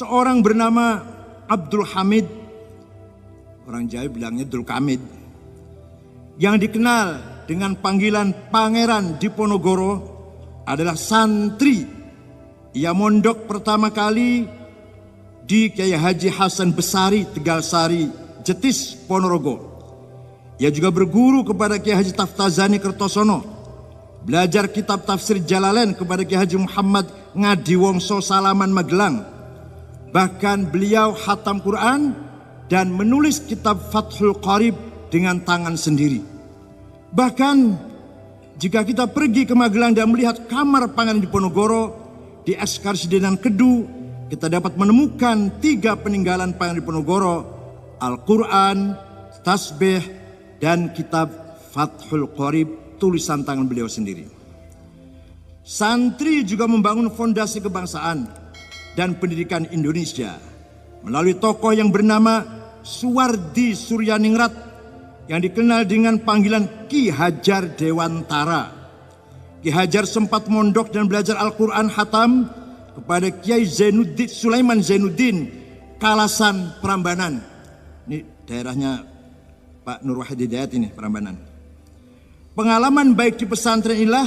seorang bernama Abdul Hamid, orang Jawa bilangnya Dul Kamid, yang dikenal dengan panggilan Pangeran Diponegoro, adalah santri. Ia mondok pertama kali di Kiai Haji Hasan Besari, Tegalsari, Jetis, Ponorogo. Ia juga berguru kepada Kiai Haji Taftazani Kertosono, belajar kitab tafsir Jalalain kepada Kiai Haji Muhammad Ngadiwongso Salaman Magelang. Bahkan beliau khatam Quran dan menulis kitab Fathul Qarib dengan tangan sendiri. Bahkan jika kita pergi ke Magelang dan melihat kamar Pangeran Diponegoro di Ekskarsidenan Kedu, kita dapat menemukan 3 peninggalan Pangeran Diponegoro: Al-Quran, tasbih, dan kitab Fathul Qarib tulisan tangan beliau sendiri. Santri juga membangun fondasi kebangsaan dan pendidikan Indonesia melalui tokoh yang bernama Suwardi Suryaningrat, yang dikenal dengan panggilan Ki Hajar Dewantara. Ki Hajar sempat mondok dan belajar Al-Quran khatam kepada Kiai Zainuddin, Sulaiman Zainuddin Kalasan Prambanan. Ini daerahnya Pak Nur Wahid Hidayat ini, Prambanan. Pengalaman baik di pesantren inilah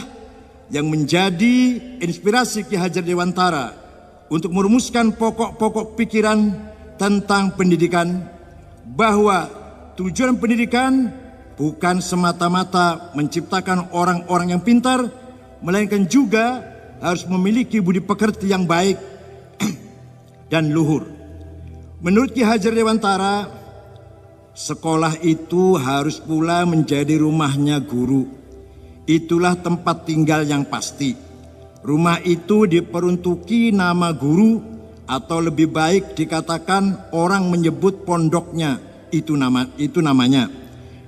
yang menjadi inspirasi Ki Hajar Dewantara untuk merumuskan pokok-pokok pikiran tentang pendidikan, bahwa tujuan pendidikan bukan semata-mata menciptakan orang-orang yang pintar, melainkan juga harus memiliki budi pekerti yang baik dan luhur. Menurut Ki Hajar Dewantara, sekolah itu harus pula menjadi rumahnya guru. Itulah tempat tinggal yang pasti. Rumah itu diperuntuki nama guru, atau lebih baik dikatakan orang menyebut pondoknya. Itu namanya.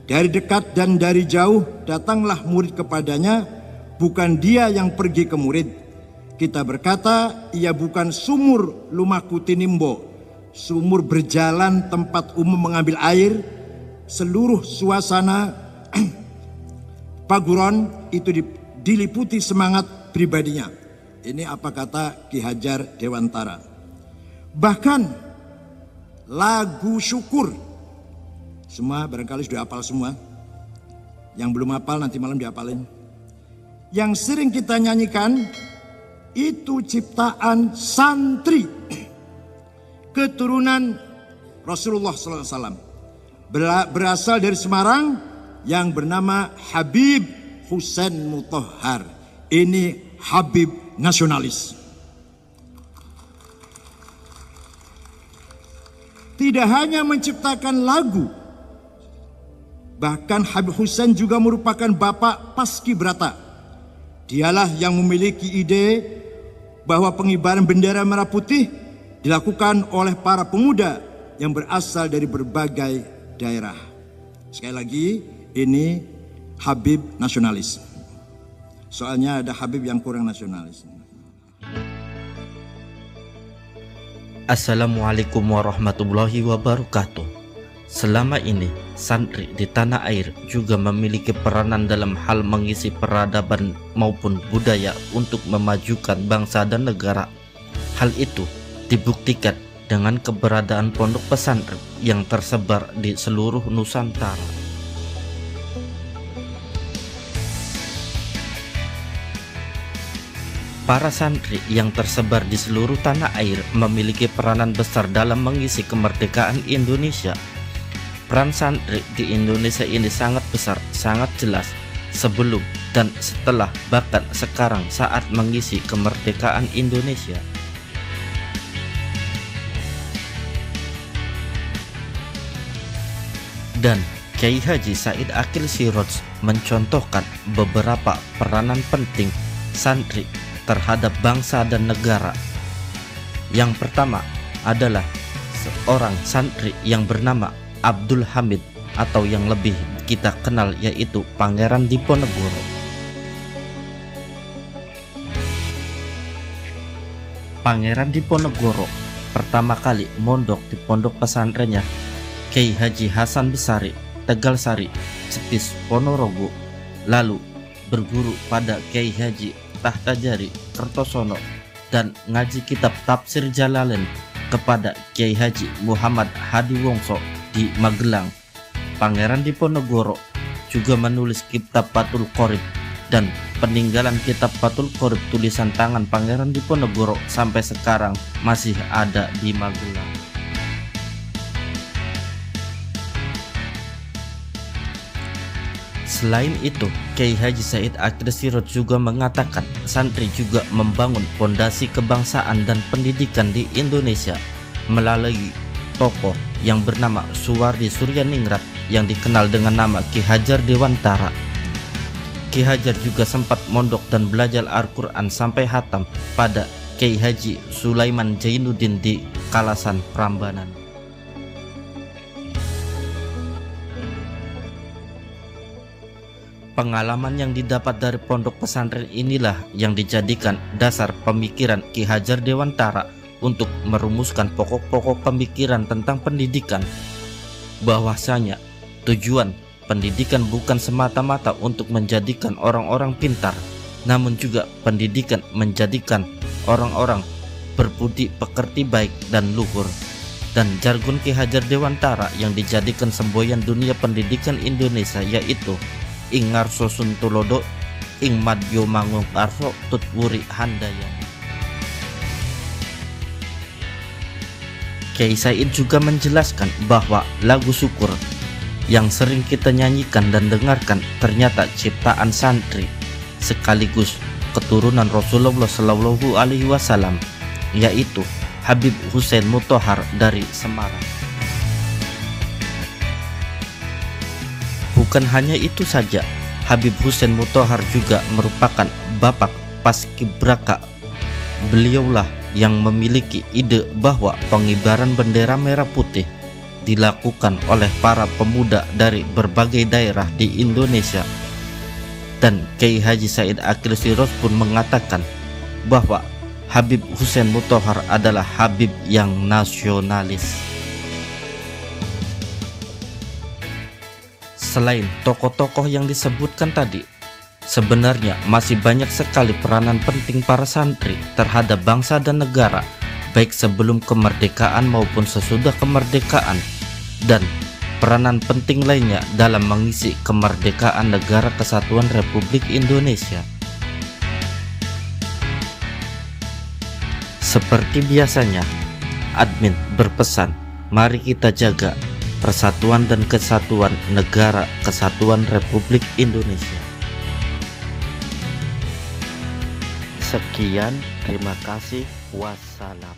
Dari dekat dan dari jauh datanglah murid kepadanya, bukan dia yang pergi ke murid. Kita berkata, ia bukan sumur lumaku tinimbo, sumur berjalan tempat umum mengambil air. Seluruh suasana paguron itu diliputi semangat pribadinya. Ini apa kata Ki Hajar Dewantara. Bahkan lagu syukur, semua barangkali sudah hafal semua. Yang belum hafal nanti malam dihafalin. Yang sering kita nyanyikan itu ciptaan santri keturunan Rasulullah SAW. Berasal dari Semarang yang bernama Habib Husain Mutahhar. Ini Habib nasionalis. Tidak hanya menciptakan lagu, bahkan Habib Husain juga merupakan bapak paskibraka. Dialah yang memiliki ide bahwa pengibaran bendera merah putih dilakukan oleh para pemuda yang berasal dari berbagai daerah. Sekali lagi, ini Habib nasionalis. Soalnya ada Habib yang kurang nasionalis. Assalamualaikum warahmatullahi wabarakatuh. Selama ini, santri di tanah air juga memiliki peranan dalam hal mengisi peradaban maupun budaya untuk memajukan bangsa dan negara. Hal itu dibuktikan dengan keberadaan pondok pesantren yang tersebar di seluruh Nusantara. Para santri yang tersebar di seluruh tanah air memiliki peranan besar dalam mengisi kemerdekaan Indonesia. Peran santri di Indonesia ini sangat besar, sangat jelas sebelum dan setelah, bahkan sekarang saat mengisi kemerdekaan Indonesia. Dan Kiai Haji Said Akil Siroj mencontohkan beberapa peranan penting santri terhadap bangsa dan negara. Yang pertama adalah seorang santri yang bernama Abdul Hamid, atau yang lebih kita kenal yaitu Pangeran Diponegoro. Pangeran Diponegoro pertama kali mondok di pondok pesantrennya Kiai Haji Hasan Besari, Tegalsari, Jetis, Ponorogo, lalu berguru pada Kiai Haji Tahtajari Kertosono dan ngaji kitab tafsir Jalalain kepada Kiai Haji Muhammad Hadiwongso di Magelang. Pangeran Diponegoro juga menulis kitab Fathul Qorib, dan peninggalan kitab Fathul Qorib tulisan tangan Pangeran Diponegoro sampai sekarang masih ada di Magelang. Selain itu, Kiai Haji Said Akil Sirot juga mengatakan santri juga membangun fondasi kebangsaan dan pendidikan di Indonesia melalui tokoh yang bernama Suwardi Suryaningrat yang dikenal dengan nama Ki Hajar Dewantara. Ki Hajar juga sempat mondok dan belajar Al-Quran sampai hatam pada Kiai Haji Sulaiman Jainuddin di Kalasan, Prambanan. Pengalaman yang didapat dari pondok pesantren inilah yang dijadikan dasar pemikiran Ki Hajar Dewantara untuk merumuskan pokok-pokok pemikiran tentang pendidikan, bahwasanya tujuan pendidikan bukan semata-mata untuk menjadikan orang-orang pintar, namun juga pendidikan menjadikan orang-orang berbudi pekerti baik dan luhur. Dan jargon Ki Hajar Dewantara yang dijadikan semboyan dunia pendidikan Indonesia yaitu ing ngarso suntulodo ing madyo mangung arso tutwuri handaya. Kiai Said juga menjelaskan bahwa lagu syukur yang sering kita nyanyikan dan dengarkan ternyata ciptaan santri sekaligus keturunan Rasulullah Shallallahu Alaihi Wasallam, yaitu Habib Hussein Mutahar dari Semarang. Bukan hanya itu saja, Habib Hussein Mutahar juga merupakan bapak paskibraka. Beliaulah yang memiliki ide bahwa pengibaran bendera merah putih dilakukan oleh para pemuda dari berbagai daerah di Indonesia. Dan Kiai Haji Said Akil Sirot pun mengatakan bahwa Habib Hussein Mutahar adalah Habib yang nasionalis. Selain tokoh-tokoh yang disebutkan tadi, sebenarnya masih banyak sekali peranan penting para santri terhadap bangsa dan negara, baik sebelum kemerdekaan maupun sesudah kemerdekaan, dan peranan penting lainnya dalam mengisi kemerdekaan Negara Kesatuan Republik Indonesia. Seperti biasanya, admin berpesan, mari kita jaga persatuan dan kesatuan Negara Kesatuan Republik Indonesia. Sekian, terima kasih, wassalam.